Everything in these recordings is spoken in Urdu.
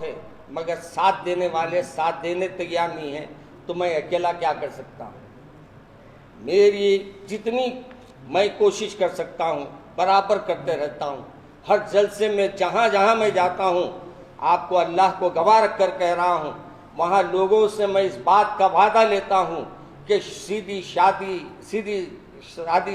ہے مگر ساتھ دینے والے ساتھ دینے تیار نہیں ہیں، تو میں اکیلا کیا کر سکتا ہوں؟ میری جتنی میں کوشش کر سکتا ہوں برابر کرتے رہتا ہوں۔ ہر جلسے میں جہاں جہاں میں جاتا ہوں، آپ کو اللہ کو گواہ رکھ کر کہہ رہا ہوں، وہاں لوگوں سے میں اس بات کا وعدہ لیتا ہوں کہ سیدھی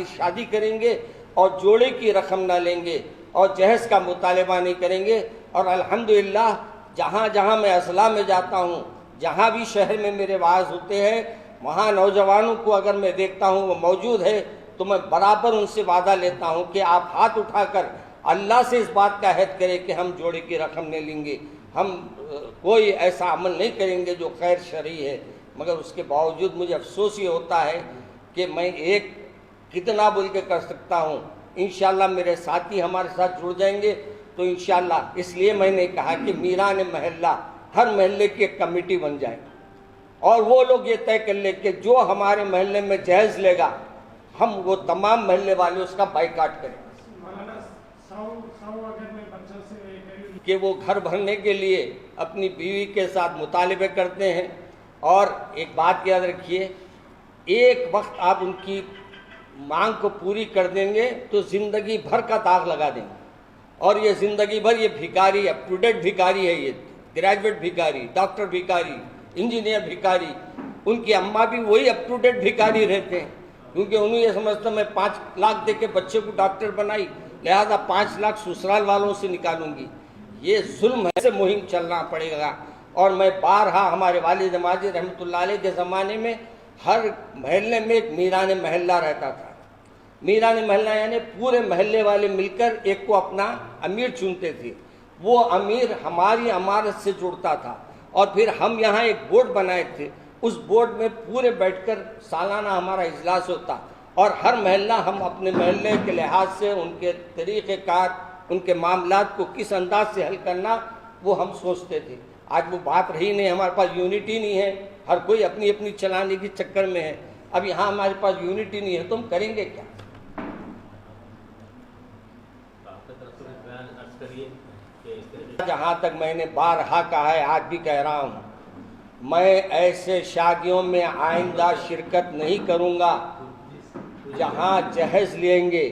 شادی کریں گے اور جوڑے کی رقم نہ لیں گے اور جہیز کا مطالبہ نہیں کریں گے۔ اور الحمدللہ جہاں جہاں میں اضلاع میں جاتا ہوں، جہاں بھی شہر میں میرے واعظ ہوتے ہیں، وہاں نوجوانوں کو اگر میں دیکھتا ہوں وہ موجود ہے تو میں برابر ان سے وعدہ لیتا ہوں کہ آپ ہاتھ اٹھا کر اللہ سے اس بات کا عہد کریں کہ ہم جوڑے کی رقم نہیں لیں گے، ہم کوئی ایسا عمل نہیں کریں گے جو غیر شرعی ہے۔ مگر اس کے باوجود مجھے افسوس یہ ہوتا ہے کہ میں ایک کتنا بول کے کر سکتا ہوں۔ انشاءاللہ میرے ساتھی ہمارے ساتھ جڑ جائیں گے تو انشاءاللہ، اس لیے میں نے کہا کہ میران محلہ ہر محلے کی ایک کمیٹی بن جائے اور وہ لوگ یہ طے کر لیں کہ جو ہمارے محلے میں جہیز لے گا ہم وہ تمام محلے والے اس کا بائیکاٹ کریں کہ وہ گھر بھرنے کے لیے اپنی بیوی کے ساتھ مطالبے کرتے ہیں۔ اور ایک بات یاد رکھیے، ایک وقت آپ ان کی مانگ کو پوری کر دیں گے تو زندگی بھر کا داغ لگا دیں گے، اور یہ زندگی بھر یہ بھکاری، اپ ٹو ڈیٹ بھکاری ہے، یہ گریجویٹ بھکاری، ڈاکٹر بھکاری، انجینئر بھکاری، ان کی اماں بھی وہی اپ ٹو ڈیٹ بھکاری رہتے ہیں، کیونکہ انہوں یہ سمجھتا میں 5 لاکھ دے کے بچے کو ڈاکٹر بنائی، لہذا 5 لاکھ سسرال والوں سے نکالوں گی۔ یہ ظلم ہے، سے مہم چلنا پڑے گا۔ اور میں بارہا ہمارے والد ماجد رحمۃ اللہ علیہ کے زمانے میں ہر محلے میں ایک میران محلہ رہتا تھا۔ میران محلہ یعنی پورے محلے والے مل کر ایک کو اپنا امیر چنتے تھے، وہ امیر ہماری عمارت سے جڑتا تھا، اور پھر ہم یہاں ایک بورڈ بنائے تھے، اس بورڈ میں پورے بیٹھ کر سالانہ ہمارا اجلاس ہوتا، اور ہر محلہ ہم اپنے محلے کے لحاظ سے ان کے طریقہ کار، ان کے معاملات کو کس انداز سے حل کرنا وہ ہم سوچتے تھے۔ آج وہ بات رہی نہیں، ہمارے پاس یونٹی نہیں ہے، ہر کوئی اپنی اپنی چلانے کی چکر میں ہے۔ اب یہاں ہمارے پاس یونٹی نہیں ہے تو ہم کریں گے کیا؟ جہاں تک میں نے بارہا کہا ہے، آج بھی کہہ رہا ہوں، میں ایسے شادیوں میں آئندہ شرکت نہیں کروں گا جہاں جہیز لیں گے،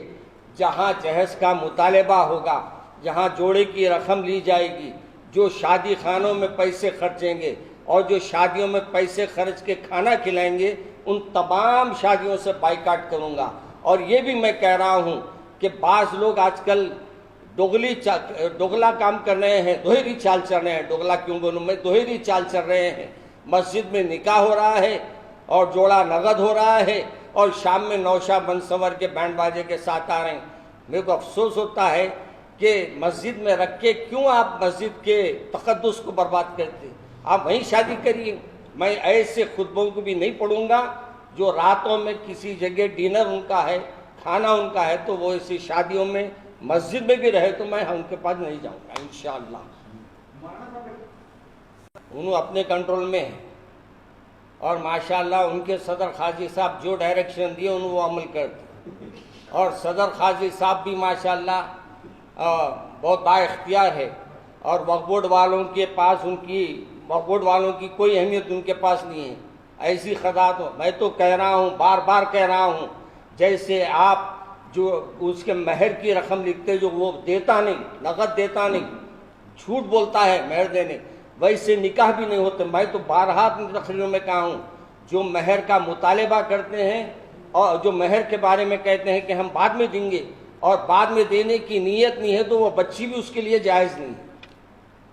جہاں جہیز کا مطالبہ ہوگا، جہاں جوڑے کی رقم لی جائے گی، جو شادی خانوں میں پیسے خرچیں گے اور جو شادیوں میں پیسے خرچ کے کھانا کھلائیں گے، ان تمام شادیوں سے بائیکاٹ کروں گا۔ اور یہ بھی میں کہہ رہا ہوں کہ بعض لوگ آج کل دوغلا کام کر رہے ہیں، دوہری چال چل رہے ہیں، دوغلا کیوں بولوں میں، دوہری چال چل رہے ہیں۔ مسجد میں نکاح ہو رہا ہے اور جوڑا نقد ہو رہا ہے، اور شام میں نوشہ بنسور کے بینڈ باجے کے ساتھ آ رہے ہیں۔ میرے کو افسوس ہوتا ہے کہ مسجد میں رکھ کے کیوں آپ مسجد کے تقدس کو برباد کرتے؟ آپ وہیں شادی کریے۔ میں ایسے خطبوں کو بھی نہیں پڑھوں گا جو راتوں میں کسی جگہ ڈنر ان کا ہے، کھانا ان کا ہے، تو وہ ایسی شادیوں میں مسجد میں بھی رہے تو میں ان کے پاس نہیں جاؤں گا انشاءاللہ۔ انہوں اپنے کنٹرول میں ہیں، اور ماشاءاللہ ان کے صدر قاضی صاحب جو ڈائریکشن دیے انہوں وہ عمل کرتے، اور صدر قاضی صاحب بھی ماشاءاللہ بہت با اختیار ہے، اور وقف بورڈ والوں کے پاس وقف بورڈ والوں کی کوئی اہمیت ان کے پاس نہیں ہے۔ ایسی خدات ہو، میں تو کہہ رہا ہوں، بار بار کہہ رہا ہوں، جیسے آپ جو اس کے مہر کی رقم لکھتے جو وہ دیتا نہیں، نقد دیتا نہیں، جھوٹ بولتا ہے مہر دینے، ویسے نکاح بھی نہیں ہوتے۔ میں تو بارہا اپنی تقریروں میں کہا ہوں، جو مہر کا مطالبہ کرتے ہیں اور جو مہر کے بارے میں کہتے ہیں کہ ہم بعد میں دیں گے، اور بعد میں دینے کی نیت نہیں ہے تو وہ بچی بھی اس کے لیے جائز نہیں ہے۔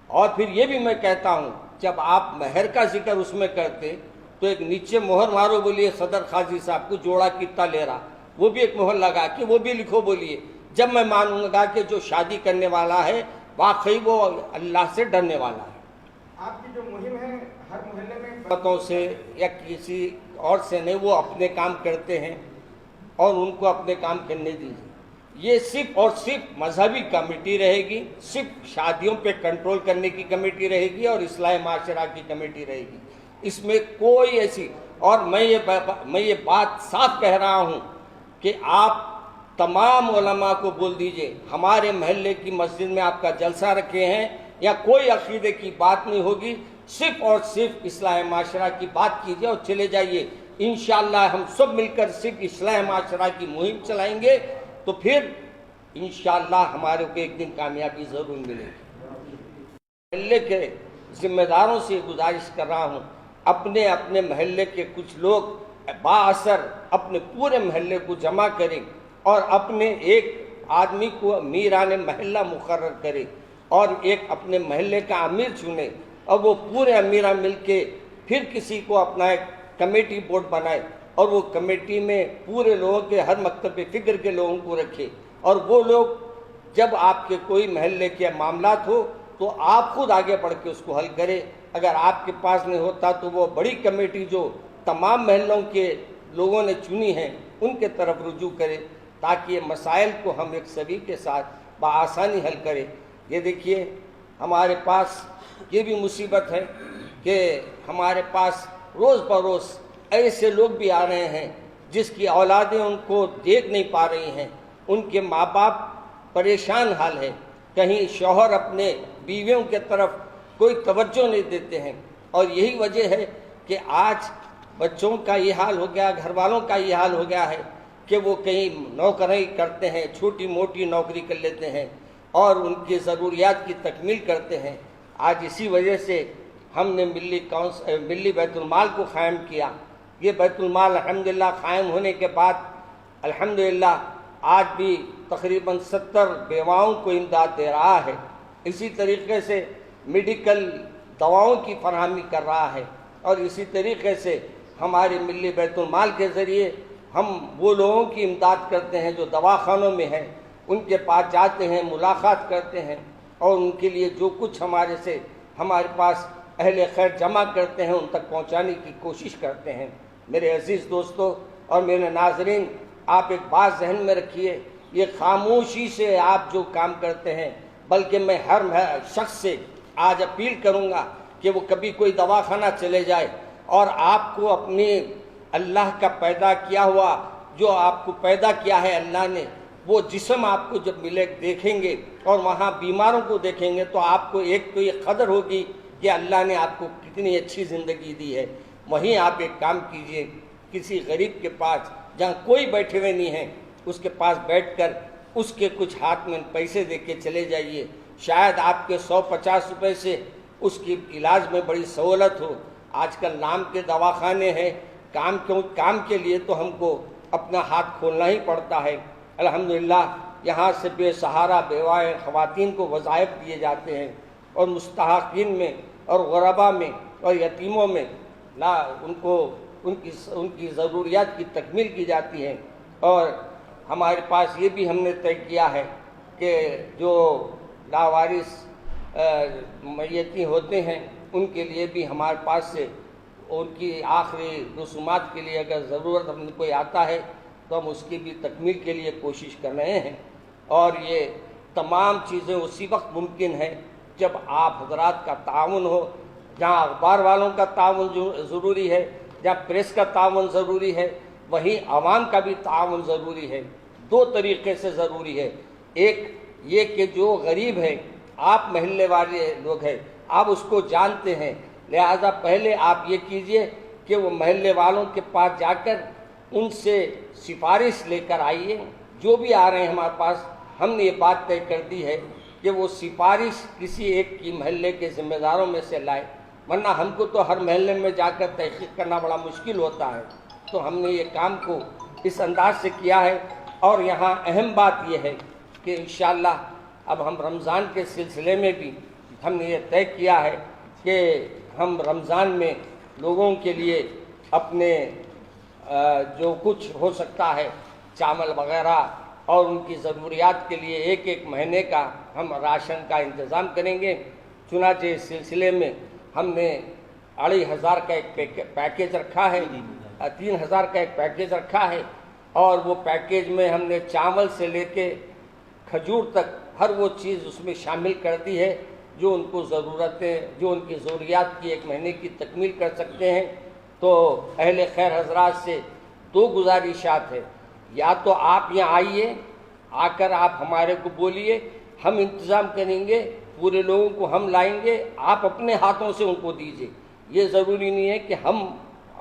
اور پھر یہ بھی میں کہتا ہوں، جب آپ مہر کا ذکر اس میں کرتے تو ایک نیچے مہر مارو، بولیے صدر قاضی صاحب کو جوڑا کتنا لے رہا، وہ بھی ایک مہر لگا کے وہ بھی لکھو، بولیے، جب میں مانوں گا کہ جو شادی کرنے والا ہے واقعی وہ اللہ سے ڈرنے والا ہے۔ آپ کی جو مہم ہے ہر محلے میں باتوں سے یا کسی اور سے نہیں، وہ اپنے کام کرتے ہیں اور ان کو اپنے کام کرنے دیجیے۔ یہ صرف اور صرف مذہبی کمیٹی رہے گی، صرف شادیوں پہ کنٹرول کرنے کی کمیٹی رہے گی اور اصلاح معاشرہ کی کمیٹی رہے گی، اس میں کوئی ایسی، اور میں یہ بات صاف کہہ رہا ہوں کہ آپ تمام علماء کو بول دیجئے، ہمارے محلے کی مسجد میں آپ کا جلسہ رکھے ہیں، یا کوئی عقیدے کی بات نہیں ہوگی، صرف اور صرف اصلاح معاشرہ کی بات کیجیے اور چلے جائیے۔ انشاءاللہ ہم سب مل کر صرف اصلاح معاشرہ کی مہم چلائیں گے تو پھر انشاءاللہ ہمارے کو ایک دن کامیابی ضرور ملے گی۔ محلے کے ذمہ داروں سے گزارش کر رہا ہوں، اپنے اپنے محلے کے کچھ لوگ با اثر اپنے پورے محلے کو جمع کریں اور اپنے ایک آدمی کو امیران محلہ مقرر کرے اور ایک اپنے محلے کا امیر چنے اور وہ پورے امیران مل کے پھر کسی کو اپنا ایک کمیٹی بورڈ بنائے اور وہ کمیٹی میں پورے لوگوں کے ہر مکتب فکر کے لوگوں کو رکھے، اور وہ لوگ جب آپ کے کوئی محلے کے معاملات ہو تو آپ خود آگے بڑھ کے اس کو حل کرے۔ اگر آپ کے پاس نہیں ہوتا تو وہ بڑی کمیٹی جو تمام محلوں کے لوگوں نے چنی ہیں ان کے طرف رجوع کرے تاکہ یہ مسائل کو ہم ایک سبھی کے ساتھ بآسانی حل کریں۔ یہ دیکھیے ہمارے پاس یہ بھی مصیبت ہے کہ ہمارے پاس روز بروز ایسے لوگ بھی آ رہے ہیں جس کی اولادیں ان کو دیکھ نہیں پا رہی ہیں، ان کے ماں باپ پریشان حال ہے، کہیں شوہر اپنے بیویوں کے طرف کوئی توجہ نہیں دیتے ہیں، اور یہی وجہ ہے کہ آج بچوں کا یہ حال ہو گیا، گھر والوں کا یہ حال ہو گیا ہے کہ وہ کہیں نوکری کرتے ہیں، چھوٹی موٹی نوکری کر لیتے ہیں اور ان کی ضروریات کی تکمیل کرتے ہیں۔ آج اسی وجہ سے ہم نے ملی بیت المال کو قائم کیا۔ یہ بیت المال الحمدللہ قائم ہونے کے بعد الحمدللہ آج بھی تقریباً 70 بیواؤں کو امداد دے رہا ہے، اسی طریقے سے میڈیکل دواؤں کی فراہمی کر رہا ہے، اور اسی طریقے سے ہمارے ملی بیت المال کے ذریعے ہم وہ لوگوں کی امداد کرتے ہیں جو دواخانوں میں ہیں، ان کے پاس جاتے ہیں، ملاقات کرتے ہیں اور ان کے لیے جو کچھ ہمارے پاس اہل خیر جمع کرتے ہیں ان تک پہنچانے کی کوشش کرتے ہیں۔ میرے عزیز دوستو اور میرے ناظرین، آپ ایک بات ذہن میں رکھیے، یہ خاموشی سے آپ جو کام کرتے ہیں، بلکہ میں ہر شخص سے آج اپیل کروں گا کہ وہ کبھی کوئی دواخانہ چلے جائے اور آپ کو اپنی اللہ کا پیدا کیا ہوا، جو آپ کو پیدا کیا ہے اللہ نے، وہ جسم آپ کو جب ملے دیکھیں گے اور وہاں بیماروں کو دیکھیں گے تو آپ کو ایک تو یہ قدر ہوگی کہ اللہ نے آپ کو کتنی اچھی زندگی دی ہے۔ وہیں آپ ایک کام کیجئے، کسی غریب کے پاس جہاں کوئی بیٹھے ہوئے نہیں ہیں اس کے پاس بیٹھ کر اس کے کچھ ہاتھ میں پیسے دے کے چلے جائیے، شاید آپ کے 150 روپے سے اس کی علاج میں بڑی سہولت ہو۔ آج کل نام کے دواخانے ہیں، کام کے لیے تو ہم کو اپنا ہاتھ کھولنا ہی پڑتا ہے۔ الحمدللہ یہاں سے بے سہارا بیوائے خواتین کو وظائف دیے جاتے ہیں اور مستحقین میں اور غربا میں اور یتیموں میں ان کی ضروریات کی تکمیل کی جاتی ہے۔ اور ہمارے پاس یہ بھی ہم نے طے کیا ہے کہ جو لاوارث میتیں ہوتے ہیں ان کے لیے بھی ہمارے پاس سے ان کی آخری رسومات کے لیے اگر ضرورت ہم کوئی آتا ہے تو ہم اس کی بھی تکمیل کے لیے کوشش کر رہے ہیں، اور یہ تمام چیزیں اسی وقت ممکن ہیں جب آپ حضرات کا تعاون ہو۔ جہاں اخبار والوں کا تعاون ضروری ہے، جہاں پریس کا تعاون ضروری ہے، وہیں عوام کا بھی تعاون ضروری ہے۔ دو طریقے سے ضروری ہے، ایک یہ کہ جو غریب ہے، آپ محلے والے لوگ ہیں، آپ اس کو جانتے ہیں، لہذا پہلے آپ یہ کیجئے کہ وہ محلے والوں کے پاس جا کر ان سے سفارش لے کر آئیے۔ جو بھی آ رہے ہیں ہمارے پاس، ہم نے یہ بات طے کر دی ہے کہ وہ سفارش کسی ایک کی محلے کے ذمہ داروں میں سے لائے، ورنہ ہم کو تو ہر محلے میں جا کر تحقیق کرنا بڑا مشکل ہوتا ہے۔ تو ہم نے یہ کام کو اس انداز سے کیا ہے، اور یہاں اہم بات یہ ہے کہ انشاءاللہ اب ہم رمضان کے سلسلے میں بھی ہم نے یہ طے کیا ہے کہ ہم رمضان میں لوگوں کے لیے اپنے جو کچھ ہو سکتا ہے چاول وغیرہ اور ان کی ضروریات کے لیے ایک مہینے کا ہم راشن کا انتظام کریں گے۔ چنانچہ اس سلسلے میں ہم نے 2500 کا ایک پیکیج رکھا ہے، 3000 کا ایک پیکیج رکھا ہے، اور وہ پیکیج میں ہم نے چاول سے لے کے کھجور تک ہر وہ چیز اس میں شامل کر دی ہے جو ان کو ضرورتیں، جو ان کی ضروریات کی ایک مہینے کی تکمیل کر سکتے ہیں۔ تو اہل خیر حضرات سے دو گزارشات ہے، یا تو آپ یہاں آئیے، آ کر آپ ہمارے کو بولیے، ہم انتظام کریں گے، پورے لوگوں کو ہم لائیں گے، آپ اپنے ہاتھوں سے ان کو دیجیے، یہ ضروری نہیں ہے کہ ہم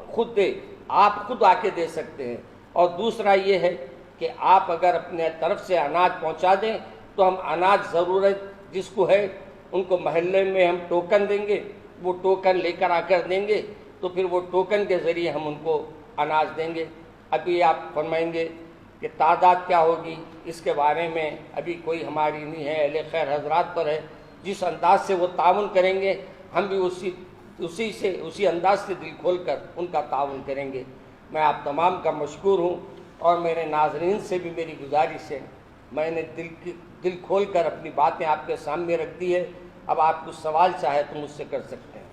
خود دیں، آپ خود آ کے دے سکتے ہیں۔ اور دوسرا یہ ہے کہ آپ اگر اپنے طرف سے اناج پہنچا دیں تو ہم اناج ضرورت جس کو ہے ان کو محلے میں ہم ٹوکن دیں گے، وہ ٹوکن لے کر آ کر دیں گے، تو پھر وہ ٹوکن کے ذریعے ہم ان کو اناج دیں گے۔ ابھی آپ فرمائیں گے کہ تعداد کیا ہوگی، اس کے بارے میں ابھی کوئی ہماری نہیں ہے، اہل خیر حضرات پر ہے، جس انداز سے وہ تعاون کریں گے ہم بھی اسی انداز سے دل کھول کر ان کا تعاون کریں گے۔ میں آپ تمام کا مشکور ہوں، اور میرے ناظرین سے بھی میری گزارش ہے، میں نے دل کھول کر اپنی باتیں آپ کے سامنے رکھ دی ہے۔ اب آپ کچھ سوال چاہے تو مجھ سے کر سکتے ہیں۔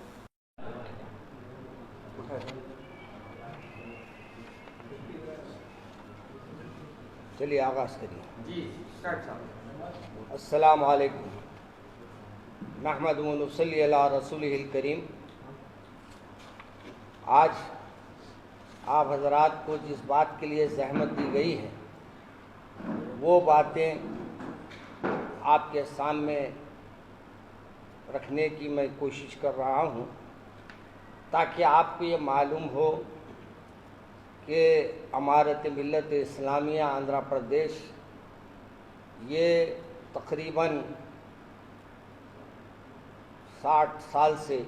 چلیے آغاز کریے۔ جی اسٹارٹ صاحب۔ السلام علیکم، نحمد و نصلی علی رسولہ الکریم۔ آج آپ حضرات کو جس بات کے لیے زحمت دی گئی ہے وہ باتیں آپ کے سامنے رکھنے کی میں کوشش کر رہا ہوں، تاکہ آپ کو یہ معلوم ہو کہ امارت ملت اسلامیہ آندھرا پردیش یہ تقریباً 60 سال سے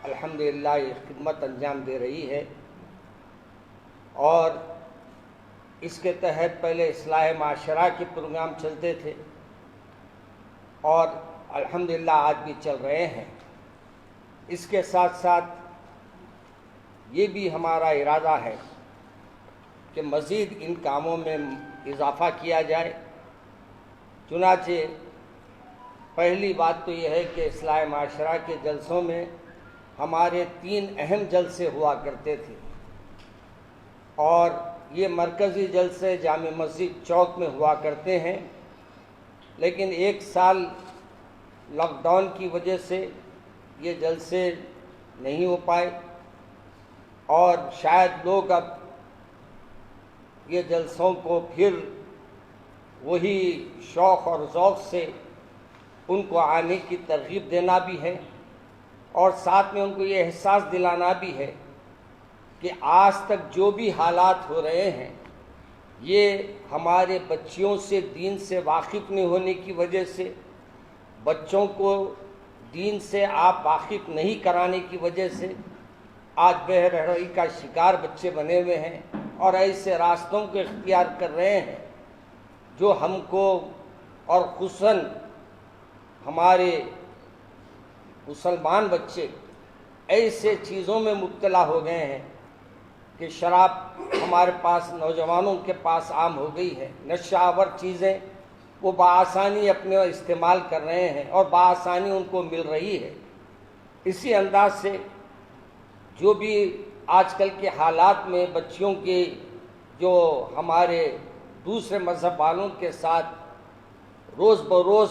الحمدللہ یہ خدمت انجام دے رہی ہے، اور اس کے تحت پہلے اصلاح معاشرہ کے پروگرام چلتے تھے اور الحمدللہ آج بھی چل رہے ہیں۔ اس کے ساتھ ساتھ یہ بھی ہمارا ارادہ ہے کہ مزید ان کاموں میں اضافہ کیا جائے۔ چنانچہ پہلی بات تو یہ ہے کہ اصلاح معاشرہ کے جلسوں میں ہمارے 3 اہم جلسے ہوا کرتے تھے، اور یہ مرکزی جلسے جامع مسجد چوک میں ہوا کرتے ہیں، لیکن 1 سال لاک ڈاؤن کی وجہ سے یہ جلسے نہیں ہو پائے، اور شاید لوگ اب یہ جلسوں کو پھر وہی شوق اور ذوق سے ان کو آنے کی ترغیب دینا بھی ہے، اور ساتھ میں ان کو یہ احساس دلانا بھی ہے کہ آج تک جو بھی حالات ہو رہے ہیں یہ ہمارے بچیوں سے دین سے واقف نہیں ہونے کی وجہ سے، بچوں کو دین سے آپ واقف نہیں کرانے کی وجہ سے آج بے رحمی کا شکار بچے بنے ہوئے ہیں، اور ایسے راستوں کو اختیار کر رہے ہیں جو ہم کو اور خصوصاً ہمارے مسلمان بچے ایسے چیزوں میں مبتلا ہو گئے ہیں کہ شراب ہمارے پاس نوجوانوں کے پاس عام ہو گئی ہے، نشہ آور چیزیں وہ بآسانی اپنے استعمال کر رہے ہیں اور بآسانی ان کو مل رہی ہے۔ اسی انداز سے جو بھی آج کل کے حالات میں بچیوں کے جو ہمارے دوسرے مذہب والوں کے ساتھ روز بروز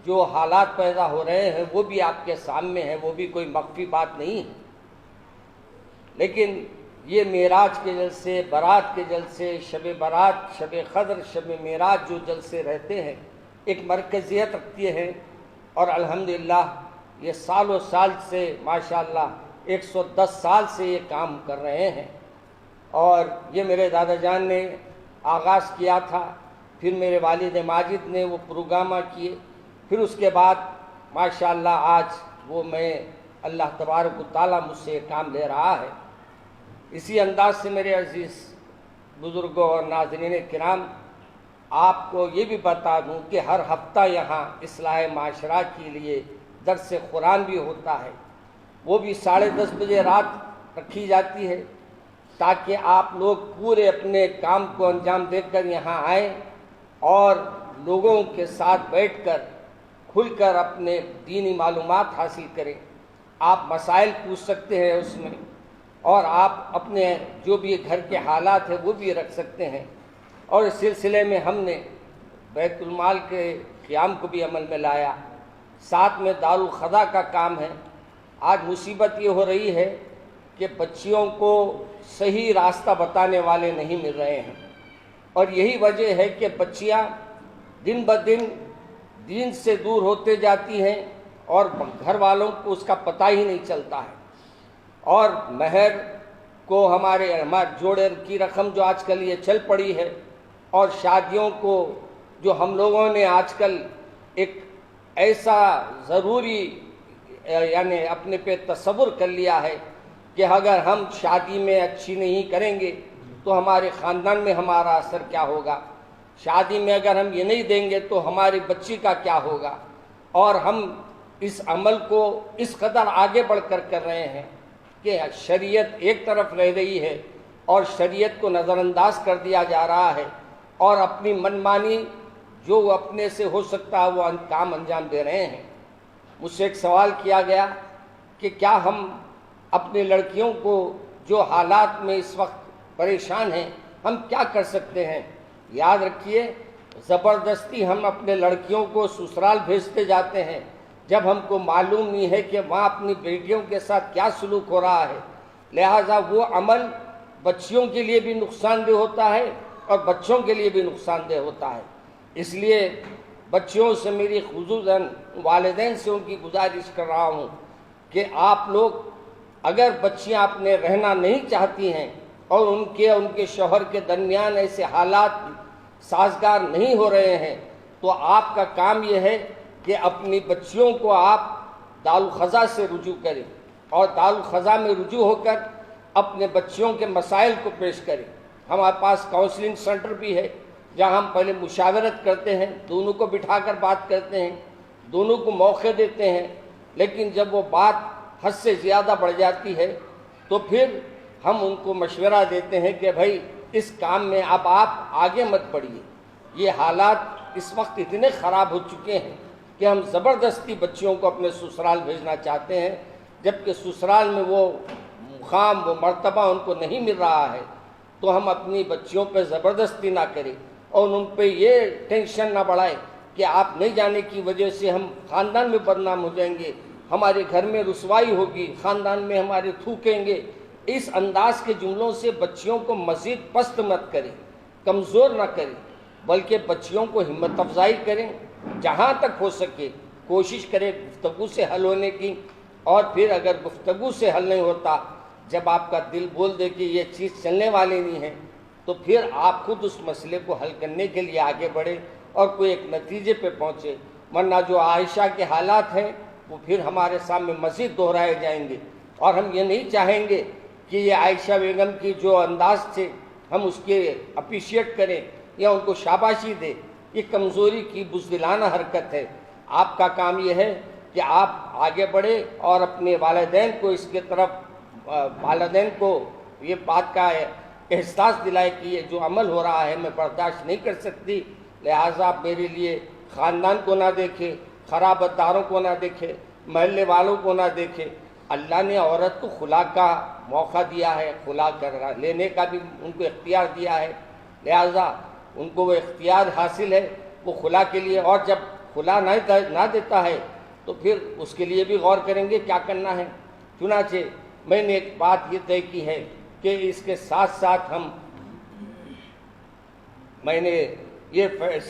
جو حالات پیدا ہو رہے ہیں وہ بھی آپ کے سامنے ہیں، وہ بھی کوئی مخفی بات نہیں ہے۔ لیکن یہ معراج کے جلسے، برات کے جلسے، شب برات، شب قدر، شب معراج جو جلسے رہتے ہیں ایک مرکزیت رکھتی ہیں، اور الحمدللہ یہ سالوں سال سے ماشاءاللہ 110 سال سے یہ کام کر رہے ہیں، اور یہ میرے دادا جان نے آغاز کیا تھا، پھر میرے والد ماجد نے وہ پروگرامہ کیے، پھر اس کے بعد ماشاءاللہ آج وہ میں اللہ تبارک و تعالیٰ مجھ سے یہ کام لے رہا ہے۔ اسی انداز سے میرے عزیز بزرگوں اور ناظرین کرام، آپ کو یہ بھی بتا دوں کہ ہر ہفتہ یہاں اصلاح معاشرہ کے لیے درس قرآن بھی ہوتا ہے، وہ بھی 10:30 بجے رات رکھی جاتی ہے، تاکہ آپ لوگ پورے اپنے کام کو انجام دے کر یہاں آئیں اور لوگوں کے ساتھ بیٹھ کر کھل کر اپنے دینی معلومات حاصل کریں۔ آپ مسائل پوچھ سکتے ہیں اس میں، اور آپ اپنے جو بھی گھر کے حالات ہیں وہ بھی رکھ سکتے ہیں، اور اس سلسلے میں ہم نے بیت المال کے قیام کو بھی عمل میں لایا، ساتھ میں دارالخدا کا کام ہے۔ آج مصیبت یہ ہو رہی ہے کہ بچیوں کو صحیح راستہ بتانے والے نہیں مل رہے ہیں، اور یہی وجہ ہے کہ بچیاں دن بدن دین سے دور ہوتے جاتی ہیں اور گھر والوں کو اس کا پتہ ہی نہیں چلتا ہے. اور مہر کو ہمارے جوڑے کی رقم جو آج کل یہ چل پڑی ہے، اور شادیوں کو جو ہم لوگوں نے آج کل ایک ایسا ضروری یعنی اپنے پہ تصور کر لیا ہے کہ اگر ہم شادی میں اچھی نہیں کریں گے تو ہمارے خاندان میں ہمارا اثر کیا ہوگا، شادی میں اگر ہم یہ نہیں دیں گے تو ہماری بچی کا کیا ہوگا. اور ہم اس عمل کو اس قدر آگے بڑھ کر رہے ہیں کہ شریعت ایک طرف رہ رہی ہے اور شریعت کو نظر انداز کر دیا جا رہا ہے، اور اپنی منمانی جو اپنے سے ہو سکتا ہے وہ کام انجام دے رہے ہیں. مجھ سے ایک سوال کیا گیا کہ کیا ہم اپنے لڑکیوں کو جو حالات میں اس وقت پریشان ہیں ہم کیا کر سکتے ہیں. یاد رکھیے، زبردستی ہم اپنے لڑکیوں کو سسرال بھیجتے جاتے ہیں جب ہم کو معلوم نہیں ہے کہ وہاں اپنی بیٹیوں کے ساتھ کیا سلوک ہو رہا ہے. لہٰذا وہ عمل بچیوں کے لیے بھی نقصان دہ ہوتا ہے اور بچوں کے لیے بھی نقصان دہ ہوتا ہے. اس لیے بچیوں سے میری خصوصاً والدین سے ان کی گزارش کر رہا ہوں کہ آپ لوگ اگر بچیاں اپنے رہنا نہیں چاہتی ہیں اور ان کے شوہر کے درمیان ایسے حالات سازگار نہیں ہو رہے ہیں تو آپ کا کام یہ ہے کہ اپنی بچیوں کو آپ دارالخضا سے رجوع کریں اور دارالخضا میں رجوع ہو کر اپنے بچیوں کے مسائل کو پیش کریں. ہمارے پاس کاؤنسلنگ سینٹر بھی ہے جہاں ہم پہلے مشاورت کرتے ہیں، دونوں کو بٹھا کر بات کرتے ہیں، دونوں کو موقع دیتے ہیں. لیکن جب وہ بات حد سے زیادہ بڑھ جاتی ہے تو پھر ہم ان کو مشورہ دیتے ہیں کہ بھائی اس کام میں اب آپ آگے مت بڑھیے. یہ حالات اس وقت اتنے خراب ہو چکے ہیں کہ ہم زبردستی بچیوں کو اپنے سسرال بھیجنا چاہتے ہیں، جبکہ سسرال میں وہ مقام وہ مرتبہ ان کو نہیں مل رہا ہے. تو ہم اپنی بچیوں پہ زبردستی نہ کریں اور ان پہ یہ ٹینشن نہ بڑھائیں کہ آپ نہیں جانے کی وجہ سے ہم خاندان میں بدنام ہو جائیں گے، ہمارے گھر میں رسوائی ہوگی، خاندان میں ہمارے تھوکیں گے. اس انداز کے جملوں سے بچیوں کو مزید پست مت کریں، کمزور نہ کریں، بلکہ بچیوں کو ہمت افزائی کریں. جہاں تک ہو سکے کوشش کریں گفتگو سے حل ہونے کی، اور پھر اگر گفتگو سے حل نہیں ہوتا، جب آپ کا دل بول دے کہ یہ چیز چلنے والی نہیں ہے تو پھر آپ خود اس مسئلے کو حل کرنے کے لیے آگے بڑھیں اور کوئی ایک نتیجے پہ پہنچے. ورنہ جو عائشہ کے حالات ہیں وہ پھر ہمارے سامنے مزید دہرائے جائیں گے، اور ہم یہ نہیں چاہیں گے کہ یہ عائشہ بیگم کی جو انداز تھے ہم اس کے اپریشیٹ کریں یا ان کو شاباشی دیں. یہ کمزوری کی بزدلانہ حرکت ہے. آپ کا کام یہ ہے کہ آپ آگے بڑھیں اور اپنے والدین کو اس کے طرف والدین کو یہ بات کا احساس دلائے کہ یہ جو عمل ہو رہا ہے میں برداشت نہیں کر سکتی. لہٰذا آپ میرے لیے خاندان کو نہ دیکھیں، خرابت داروں کو نہ دیکھیں، محلے والوں کو نہ دیکھیں. اللہ نے عورت کو خلا کا موقع دیا ہے، خلا لینے کا بھی ان کو اختیار دیا ہے. لہٰذا ان کو وہ اختیار حاصل ہے وہ خلا کے لیے، اور جب خلا نہ دیتا ہے تو پھر اس کے لیے بھی غور کریں گے کیا کرنا ہے. چنانچہ میں نے ایک بات یہ طے کی ہے کہ اس کے ساتھ ساتھ میں نے یہ